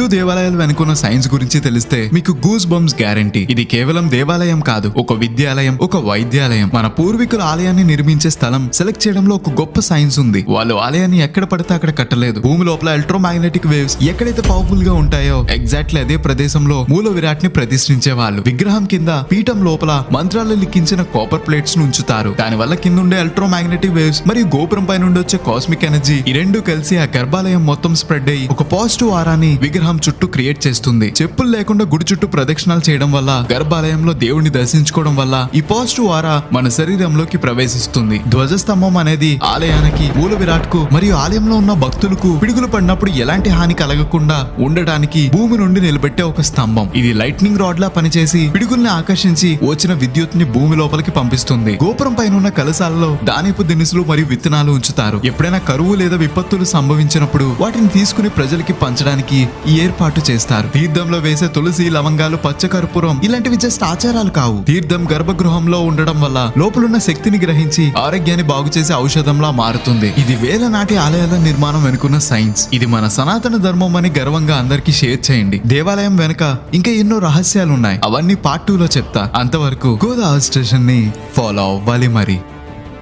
హిందూ దేవాలయాలు వెనుకున్న సైన్స్ గురించి తెలిస్తే మీకు గూస్ బంప్స్ గ్యారంటీ. ఇది కేవలం దేవాలయం కాదు, ఒక విద్యాలయం, ఒక వైద్యాలయం. మన పూర్వీకుల ఆలయాన్ని నిర్మించే స్థలం సెలెక్ట్ చేయడంలో ఒక గొప్ప సైన్స్ ఉంది. వాళ్ళు ఆలయాన్ని ఎక్కడ పడితే అక్కడ కట్టలేదు. భూమి లోపల ఎలక్ట్రోమాగ్నెటిక్ వేవ్స్ ఎక్కడైతే పవర్ఫుల్ గా ఉంటాయో ఎగ్జాక్ట్లీ అదే ప్రదేశంలో మూల విరాట్ ని ప్రతిష్ఠించే వాళ్ళు. విగ్రహం కింద పీఠం లోపల మంత్రాలు లిఖించిన కాపర్ ప్లేట్స్ ను ఉంచుతారు. దాని వల్ల కింద ఉండే ఎలక్ట్రోమాగ్నెటిక్ వేవ్స్ మరియు గోపురం పై నుండి వచ్చే కాస్మిక్ ఎనర్జీ ఈ రెండు కలిసి ఆ గర్భాలయం మొత్తం స్ప్రెడ్ అయ్యి ఒక పాజిటివ్ ఆరాని విగ్రహం చుట్టూ క్రియేట్ చేస్తుంది. చెప్పులు లేకుండా గుడి చుట్టూ ప్రదక్షిణాలు చేయడం వల్ల, గర్భాలయంలో దేవుడిని దర్శించుకోవడం వల్ల ఈ పాజిటివ్ ఆరా మన శరీరంలోకి ప్రవేశిస్తుంది. ధ్వజస్తంభం అనేది ఆలయానికి, మూల విరాట్ కు మరియు ఆలయంలో ఉన్న భక్తులకు పిడుగులు పడినప్పుడు ఎలాంటి హాని కలగకుండా ఉండడానికి భూమి నుండి నిలబెట్టే ఒక స్తంభం. ఇది లైట్నింగ్ రాడ్ లా పనిచేసి పిడుగుల్ని ఆకర్షించి వచ్చిన విద్యుత్ ని భూమి లోపలికి పంపిస్తుంది. గోపురం పైన ఉన్న కలశాలలో ధాన్యపు దినుసులు మరియు విత్తనాలు ఉంచుతారు. ఎప్పుడైనా కరువు లేదా విపత్తులు సంభవించినప్పుడు వాటిని తీసుకుని ప్రజలకి పంచడానికి ఈ ఏర్పాటు చేస్తారు. తీర్థంలో వేసే తులసి, లవంగాలు, పచ్చకర్పూరం ఇలాంటివి జస్ట్ ఆచారాలు కావు. తీర్థం గర్భగృహంలో ఉండడం వల్ల లోపలున్న శక్తిని గ్రహించి ఆరోగ్యాన్ని బాగు చేసే ఔషధంలా మారుతుంది. ఇది వేల నాటి ఆలయాల నిర్మాణం వెనుకున్న సైన్స్. ఇది మన సనాతన ధర్మం అని గర్వంగా అందరికీ షేర్ చేయండి. దేవాలయం వెనుక ఇంకా ఎన్నో రహస్యాలు ఉన్నాయి. అవన్నీ పార్ట్ 2 లో చెప్తా. అంతవరకు గోదావరి స్టేషన్ ని ఫాలో అవ్వాలి మరి.